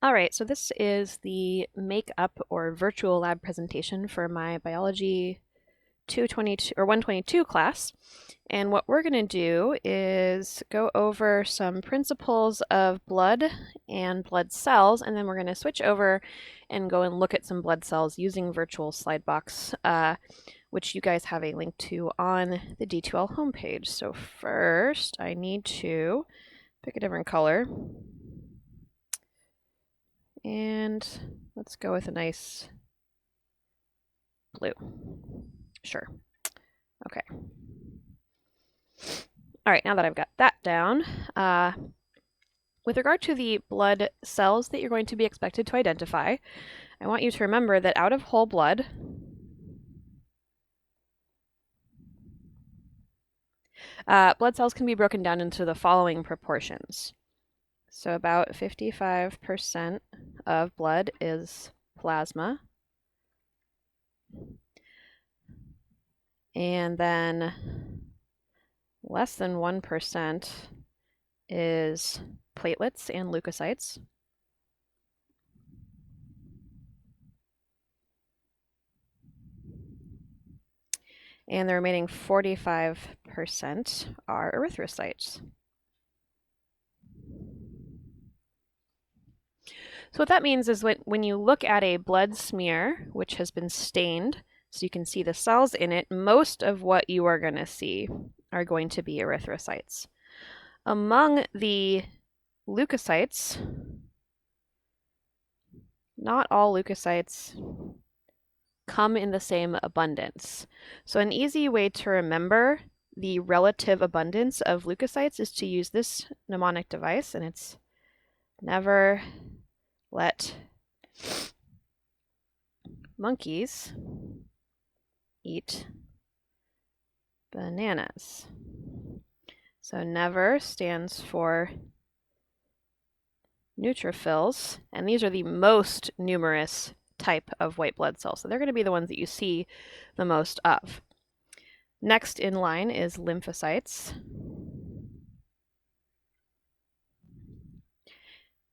All right, so this is the make-up or virtual lab presentation for my biology 222 or 122 class. And what we're going to do is go over some principles of blood and blood cells, and then we're going to switch over and go and look at some blood cells using virtual slidebox, which you guys have a link to on the D2L homepage. So first, I need to pick a different color. And let's go with a nice blue. Sure. Okay. All right, now that I've got that down, with regard to the blood cells that you're going to be expected to identify, I want you to remember that out of whole blood, blood cells can be broken down into the following proportions. So about 55% of blood is plasma. And then less than 1% is platelets and leukocytes. And the remaining 45% are erythrocytes. So what that means is when you look at a blood smear, which has been stained, so you can see the cells in it, most of what you are going to see are going to be erythrocytes. Among the leukocytes, not all leukocytes come in the same abundance. So an easy way to remember the relative abundance of leukocytes is to use this mnemonic device, and it's never let monkeys eat bananas. So never stands for neutrophils, and these are the most numerous type of white blood cells. So they're going to be the ones that you see the most of. Next in line is lymphocytes.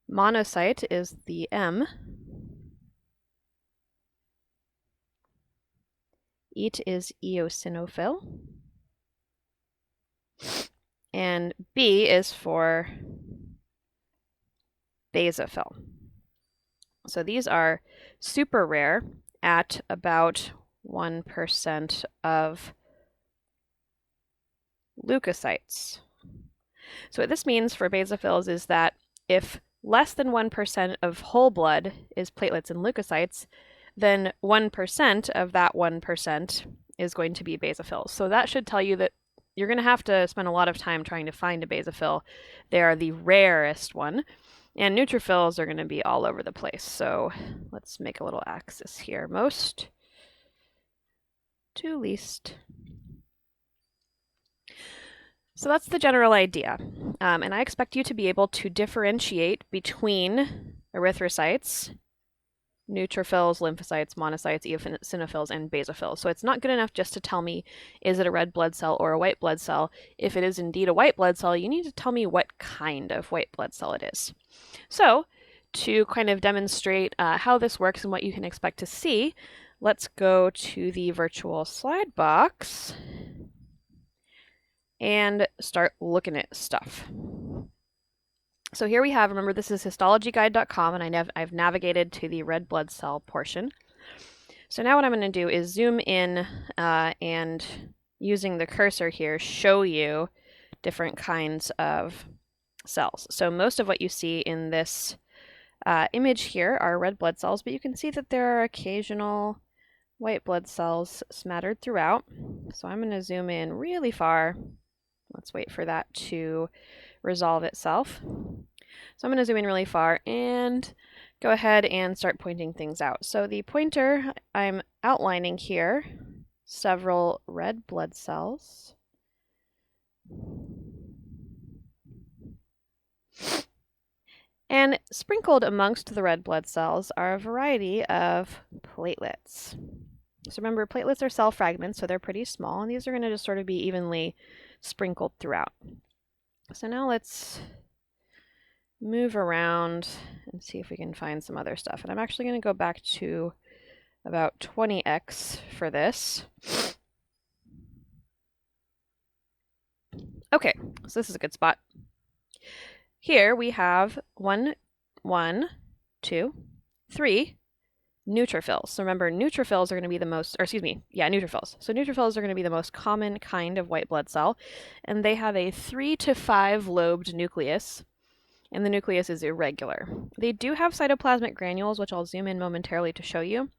Monocyte is the M. Eat is eosinophil. And B is for basophil. So these are super rare at about 1% of leukocytes. So what this means for basophils is that if less than 1% of whole blood is platelets and leukocytes, then 1% of that 1% is going to be basophils. So that should tell you that you're going to have to spend a lot of time trying to find a basophil. They are the rarest one. And neutrophils are going to be all over the place. So let's make a little axis here. Most to least. So that's the general idea. And I expect you to be able to differentiate between erythrocytes, neutrophils, lymphocytes, monocytes, eosinophils, and basophils. So it's not good enough just to tell me, is it a red blood cell or a white blood cell? If it is indeed a white blood cell, you need to tell me what kind of white blood cell it is. So to kind of demonstrate how this works and what you can expect to see, let's go to the virtual slide box and start looking at stuff. So here we have, remember this is histologyguide.com, and I've navigated to the red blood cell portion. So now what I'm going to do is zoom in and using the cursor here, show you different kinds of cells. So most of what you see in this image here are red blood cells, but you can see that there are occasional white blood cells smattered throughout. So I'm going to zoom in really far. Let's wait for that to resolve itself. So I'm going to zoom in really far and go ahead and start pointing things out. So the pointer, I'm outlining here several red blood cells. And sprinkled amongst the red blood cells are a variety of platelets. So remember, platelets are cell fragments, so they're pretty small, and these are going to just sort of be evenly sprinkled throughout. So now let's move around and see if we can find some other stuff. And I'm actually going to go back to about 20x for this. Okay, so this is a good spot. Here we have 1, 2, 3 neutrophils. So remember, neutrophils are going to be the most, or excuse me, yeah, neutrophils. So neutrophils are going to be the most common kind of white blood cell, and they have a 3 to 5 lobed nucleus, and the nucleus is irregular. They do have cytoplasmic granules, which I'll zoom in momentarily to show you,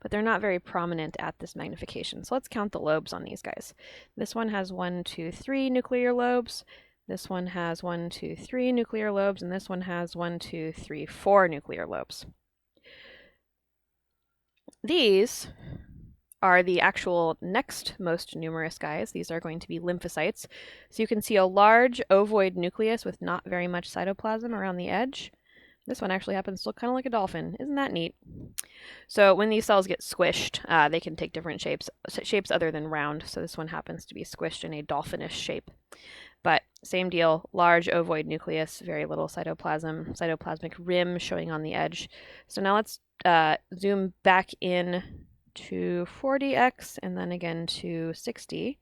but they're not very prominent at this magnification. So let's count the lobes on these guys. This one has 1, 2, 3 nuclear lobes. This one has 1, 2, 3 nuclear lobes, and this one has 1, 2, 3, 4 nuclear lobes. These are the actual next most numerous guys. These are going to be lymphocytes. So you can see a large ovoid nucleus with not very much cytoplasm around the edge. This one actually happens to look kind of like a dolphin. Isn't that neat? So when these cells get squished, they can take different shapes other than round. So this one happens to be squished in a dolphinish shape. But same deal, large ovoid nucleus, very little cytoplasm, cytoplasmic rim showing on the edge. So now let's zoom back in to 40x and then again to 60.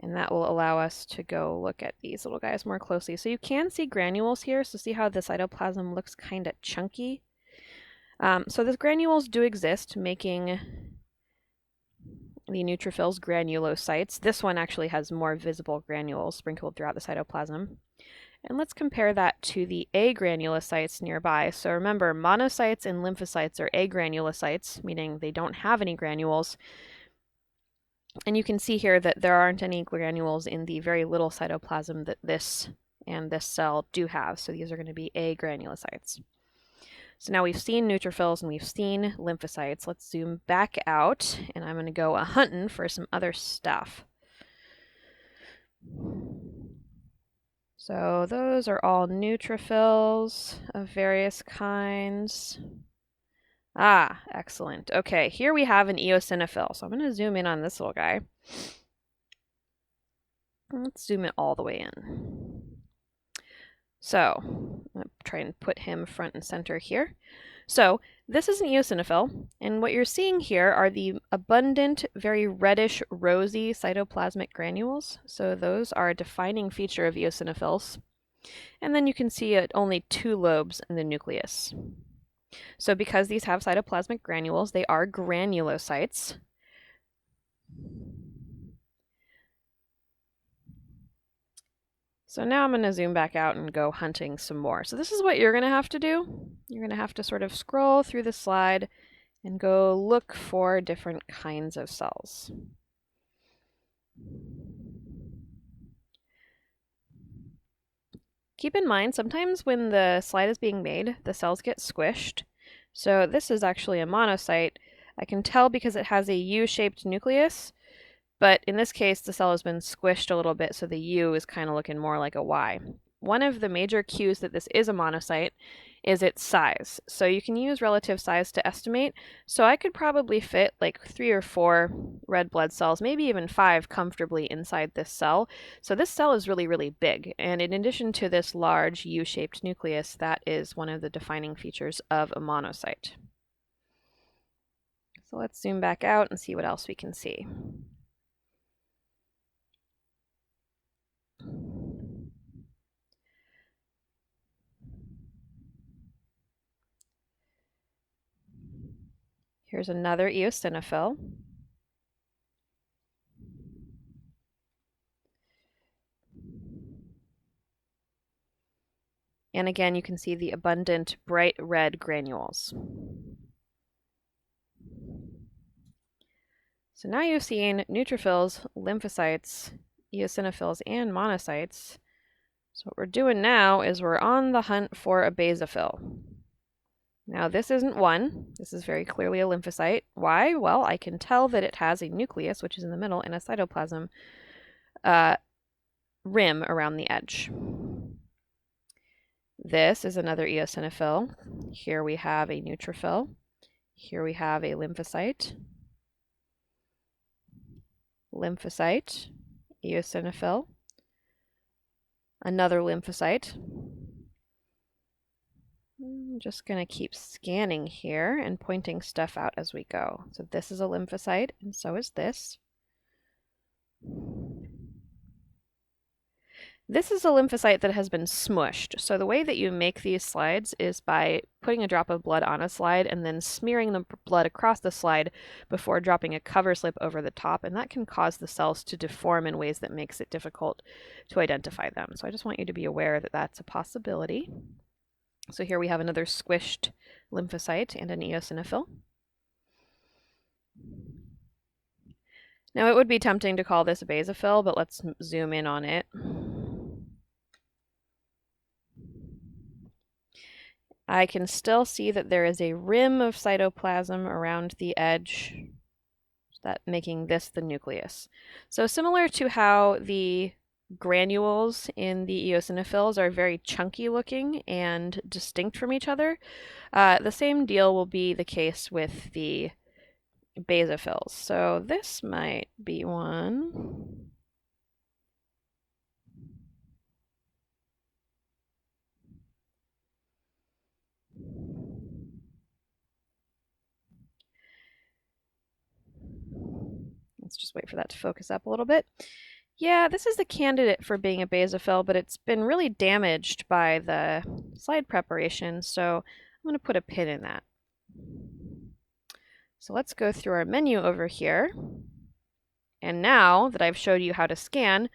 And that will allow us to go look at these little guys more closely. So you can see granules here. So see how the cytoplasm looks kind of chunky. So the granules do exist, making the neutrophils granulocytes. This one actually has more visible granules sprinkled throughout the cytoplasm. And let's compare that to the agranulocytes nearby. So remember, monocytes and lymphocytes are agranulocytes, meaning they don't have any granules. And you can see here that there aren't any granules in the very little cytoplasm that this and this cell do have. So these are going to be agranulocytes. So now we've seen neutrophils and we've seen lymphocytes. Let's zoom back out, and I'm going to go hunting for some other stuff. So those are all neutrophils of various kinds. Ah, excellent. Okay, here we have an eosinophil. So I'm going to zoom in on this little guy. Let's zoom it all the way in. So I'm going to try and put him front and center here. So this is an eosinophil, and what you're seeing here are the abundant, very reddish, rosy cytoplasmic granules. So those are a defining feature of eosinophils. And then you can see only 2 lobes in the nucleus. So because these have cytoplasmic granules, they are granulocytes. So now I'm going to zoom back out and go hunting some more. So this is what you're going to have to do. You're going to have to sort of scroll through the slide and go look for different kinds of cells. Keep in mind, sometimes when the slide is being made, the cells get squished. So this is actually a monocyte. I can tell because it has a U-shaped nucleus. But in this case, the cell has been squished a little bit, so the U is kind of looking more like a Y. One of the major cues that this is a monocyte is its size. So you can use relative size to estimate. So I could probably fit like 3 or 4 red blood cells, maybe even 5 comfortably inside this cell. So this cell is really, really big. And in addition to this large U-shaped nucleus, that is one of the defining features of a monocyte. So let's zoom back out and see what else we can see. Here's another eosinophil. And again, you can see the abundant bright red granules. So now you've seen neutrophils, lymphocytes, eosinophils, and monocytes. So what we're doing now is we're on the hunt for a basophil. Now this isn't one. This is very clearly a lymphocyte. Why? Well, I can tell that it has a nucleus, which is in the middle, and a cytoplasm rim around the edge. This is another eosinophil. Here we have a neutrophil. Here we have a lymphocyte. Lymphocyte, eosinophil, another lymphocyte, I'm just going to keep scanning here and pointing stuff out as we go. So this is a lymphocyte, and so is this. This is a lymphocyte that has been smushed. So the way that you make these slides is by putting a drop of blood on a slide and then smearing the blood across the slide before dropping a cover slip over the top, and that can cause the cells to deform in ways that makes it difficult to identify them. So I just want you to be aware that that's a possibility. So here we have another squished lymphocyte and an eosinophil. Now it would be tempting to call this a basophil, but let's zoom in on it. I can still see that there is a rim of cytoplasm around the edge, that making this the nucleus. So similar to how the granules in the eosinophils are very chunky looking and distinct from each other, the same deal will be the case with the basophils. So this might be one. Let's just wait for that to focus up a little bit. Yeah, this is the candidate for being a basophil, but it's been really damaged by the slide preparation, so I'm going to put a pin in that. So let's go through our menu over here. And now that I've showed you how to scan,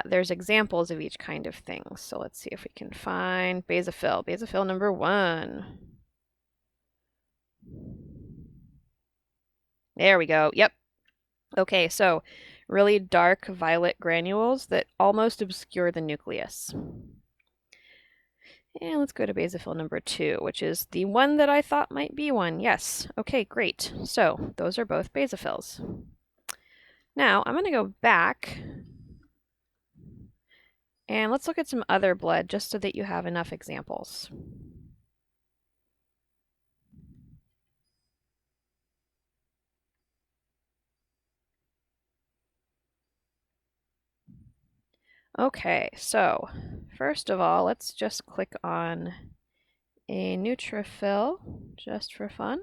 there's examples of each kind of thing. So let's see if we can find basophil. Basophil number 1. There we go. Yep. Okay, so really dark violet granules that almost obscure the nucleus. And let's go to basophil number 2, which is the one that I thought might be one. Yes. Okay, great. So those are both basophils. Now I'm going to go back and let's look at some other blood just so that you have enough examples. Okay, so first of all, let's just click on a neutrophil just for fun.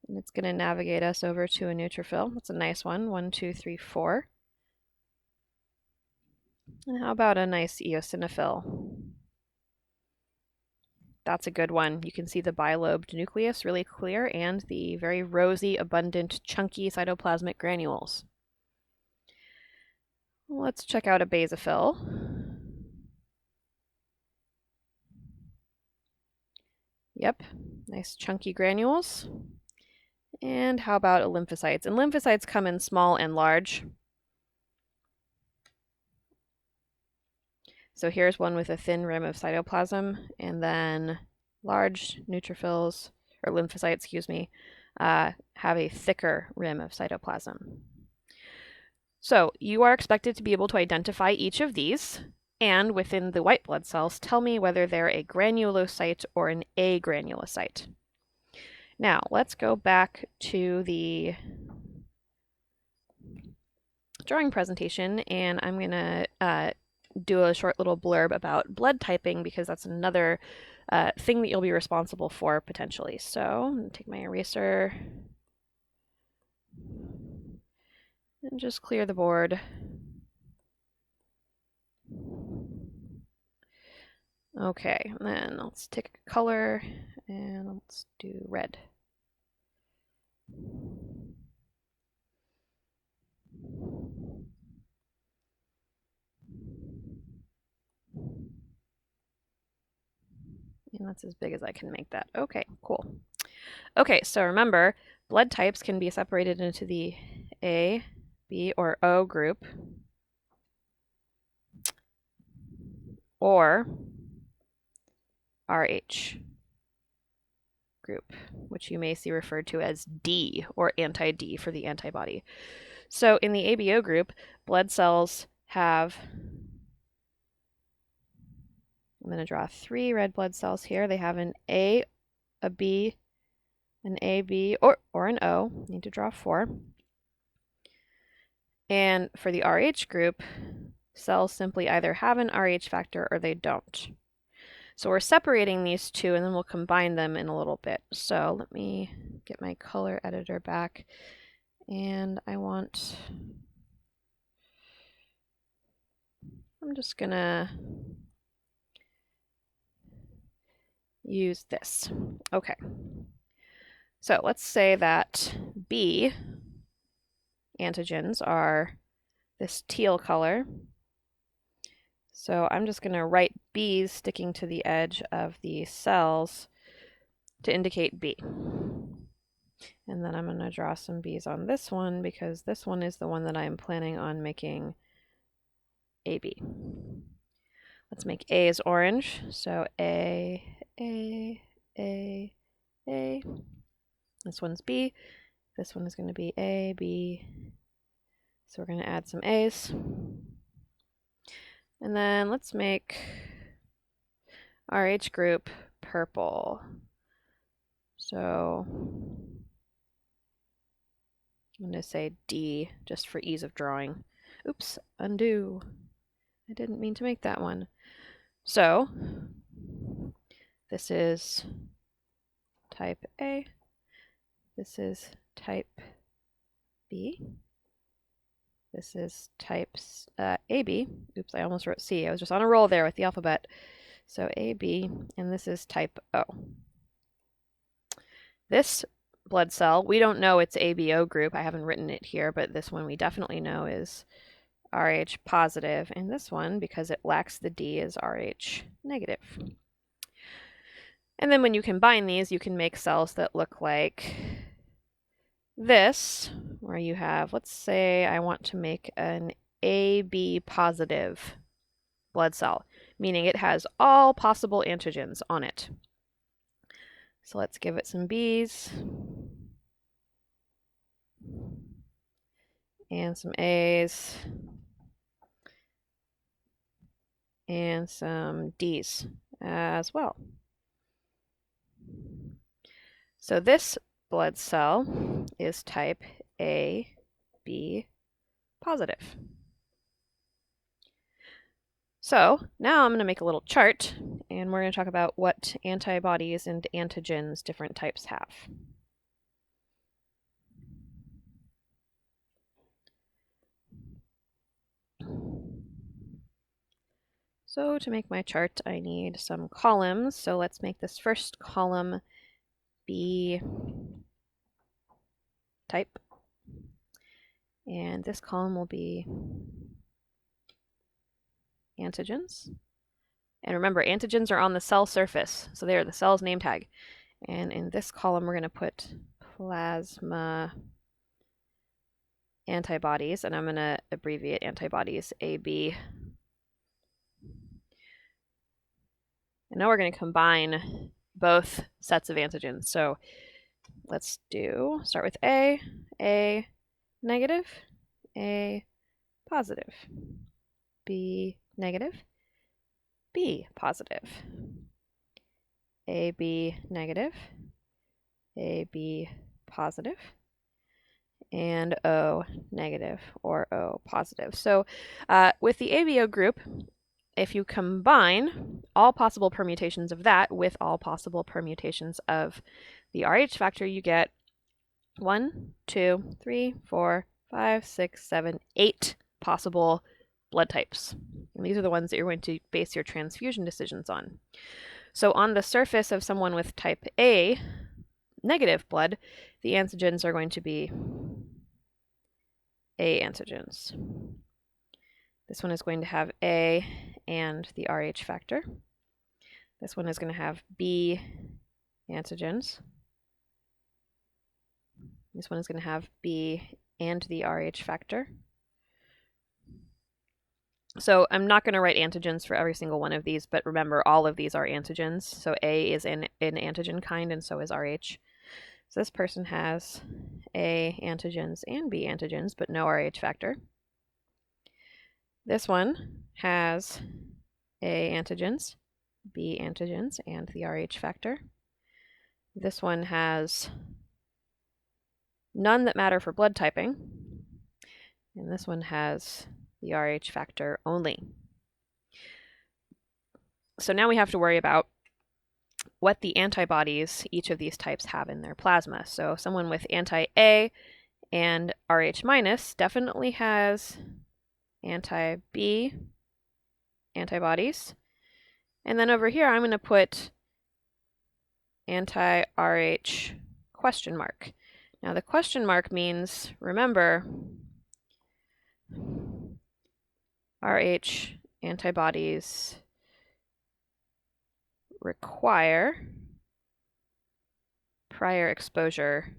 And it's going to navigate us over to a neutrophil. That's a nice one. 1, 2, 3, 4. And how about a nice eosinophil? That's a good one. You can see the bilobed nucleus really clear and the very rosy, abundant, chunky cytoplasmic granules. Let's check out a basophil. Yep, nice chunky granules. And how about a lymphocytes? And lymphocytes come in small and large. So here's one with a thin rim of cytoplasm, and then large neutrophils, or lymphocytes, excuse me, have a thicker rim of cytoplasm. So you are expected to be able to identify each of these, and within the white blood cells, tell me whether they're a granulocyte or an agranulocyte. Now, let's go back to the drawing presentation, and I'm going to do a short little blurb about blood typing because that's another thing that you'll be responsible for potentially. So I'm going to take my eraser and just clear the board. Okay, and then let's take a color and let's do red. And that's as big as I can make that. Okay, cool. Okay, so remember, blood types can be separated into the A, B, or O group, or RH group, which you may see referred to as D, or anti-D for the antibody. So in the ABO group, blood cells have, I'm going to draw 3 red blood cells here. They have an A, a B, an AB, or an O. Need to draw 4. And for the RH group, cells simply either have an RH factor or they don't. So we're separating these two, and then we'll combine them in a little bit. So let me get my color editor back, and I'm just gonna use this. Okay. So let's say that B antigens are this teal color. So I'm just going to write B's sticking to the edge of the cells to indicate B. And then I'm going to draw some B's on this one because this one is the one that I'm planning on making AB. Let's make A as orange. So A. This one's B. This one is going to be A, B. So we're going to add some A's. And then let's make RH group purple. So I'm going to say D just for ease of drawing. Oops, undo. I didn't mean to make that one. So this is type A. This is type B. This is type AB. Oops, I almost wrote C. I was just on a roll there with the alphabet. So AB, and this is type O. This blood cell, we don't know it's ABO group. I haven't written it here, but this one we definitely know is RH positive, and this one, because it lacks the D, is RH negative. And then when you combine these, you can make cells that look like this, where you have, let's say I want to make an AB positive blood cell, meaning it has all possible antigens on it. So let's give it some B's and some A's and some D's as well. So this blood cell is type AB positive. So now I'm going to make a little chart, and we're going to talk about what antibodies and antigens different types have. So to make my chart, I need some columns. So let's make this first column B type. And this column will be antigens. And remember, antigens are on the cell surface, so they are the cell's name tag. And in this column, we're going to put plasma antibodies, and I'm going to abbreviate antibodies AB. And now we're going to combine both sets of antigens. So let's start with A negative, A positive, B negative, B positive, AB negative, AB positive, and O negative or O positive. So with the ABO group, if you combine all possible permutations of that with all possible permutations of the RH factor, you get 1, 2, 3, 4, 5, 6, 7, 8 possible blood types. And these are the ones that you're going to base your transfusion decisions on. So on the surface of someone with type A negative blood, the antigens are going to be A antigens. This one is going to have A and the RH factor. This one is going to have B antigens. This one is going to have B and the RH factor. So I'm not going to write antigens for every single one of these, but remember, all of these are antigens. So A is an antigen kind, and so is RH. So this person has A antigens and B antigens, but no RH factor. This one has A antigens, B antigens, and the RH factor. This one has none that matter for blood typing. And this one has the RH factor only. So now we have to worry about what the antibodies each of these types have in their plasma. So someone with anti-A and Rh minus definitely has anti-B antibodies. And then over here, I'm going to put anti-Rh question mark. Now the question mark means, remember, Rh antibodies require prior exposure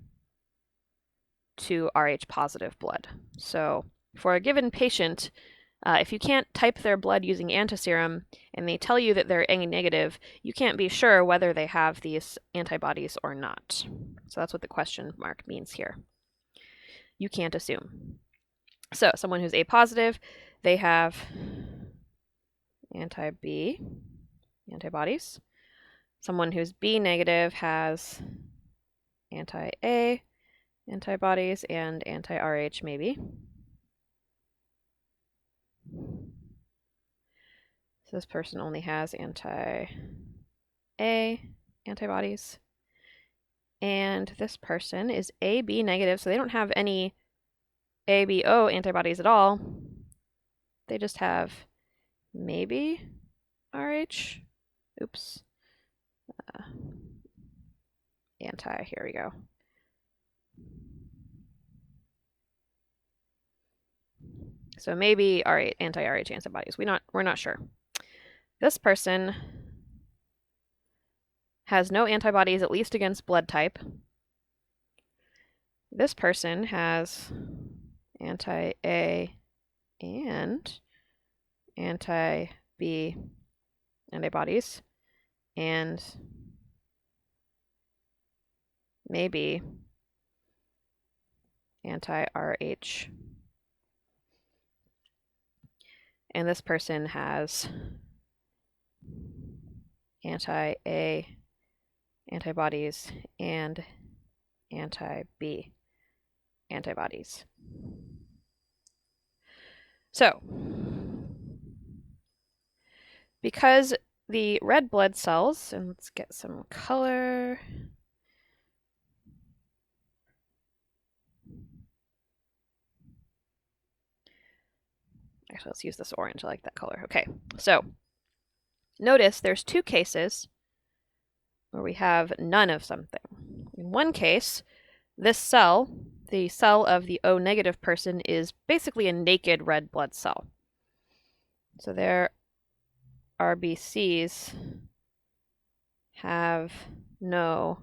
to Rh positive blood. So for a given patient, if you can't type their blood using antiserum and they tell you that they're A negative, you can't be sure whether they have these antibodies or not. So that's what the question mark means here. You can't assume. So someone who's A positive, they have anti-B antibodies. Someone who's B negative has anti-A antibodies and anti-Rh maybe. So this person only has anti-A antibodies. And this person is AB negative, so they don't have any ABO antibodies at all. They just have maybe Rh. Oops. Here we go. So maybe anti-Rh antibodies. We're not sure. This person has no antibodies, at least against blood type. This person has anti-A and anti-B antibodies, and maybe anti-Rh. And this person has anti-A antibodies and anti-B antibodies. So, because the red blood cells, and let's get some color. Actually, let's use this orange. I like that color. Okay, so notice there's two cases where we have none of something. In one case, this cell, the cell of the O negative person, is basically a naked red blood cell. So their RBCs have no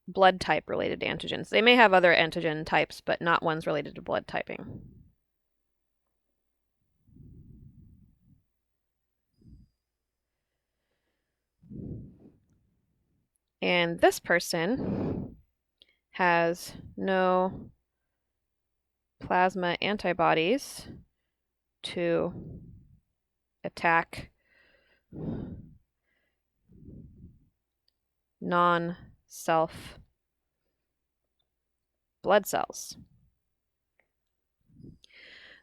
blood type related antigens. They may have other antigen types, but not ones related to blood typing. And this person has no plasma antibodies to attack non-self blood cells.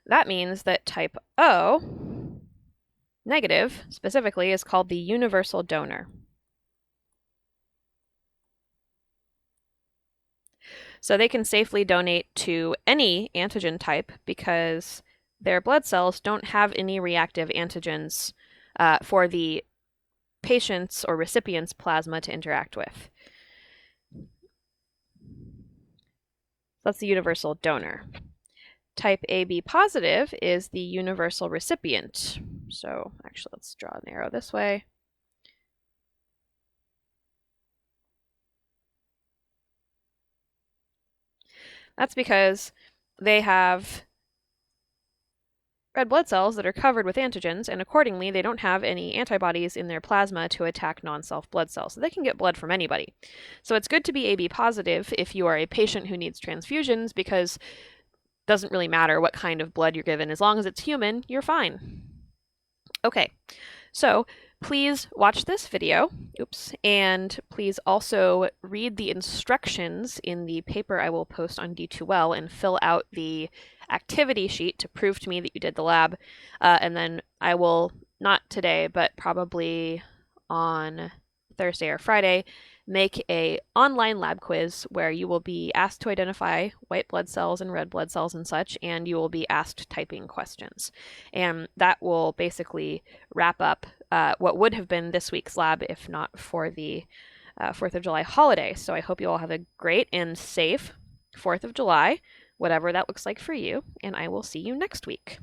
That means that type O negative, specifically, is called the universal donor. So they can safely donate to any antigen type because their blood cells don't have any reactive antigens for the patient's or recipient's plasma to interact with. That's the universal donor. Type AB positive is the universal recipient. So actually, let's draw an arrow this way. That's because they have red blood cells that are covered with antigens, and accordingly, they don't have any antibodies in their plasma to attack non-self blood cells. So they can get blood from anybody. So it's good to be AB positive if you are a patient who needs transfusions, because it doesn't really matter what kind of blood you're given. As long as it's human, you're fine. Okay, so please watch this video, and please also read the instructions in the paper I will post on D2L and fill out the activity sheet to prove to me that you did the lab, and then I will not today, but probably on Thursday or Friday, make a online lab quiz where you will be asked to identify white blood cells and red blood cells and such, and you will be asked typing questions. And that will basically wrap up what would have been this week's lab if not for the 4th of July holiday. So I hope you all have a great and safe 4th of July, whatever that looks like for you, and I will see you next week.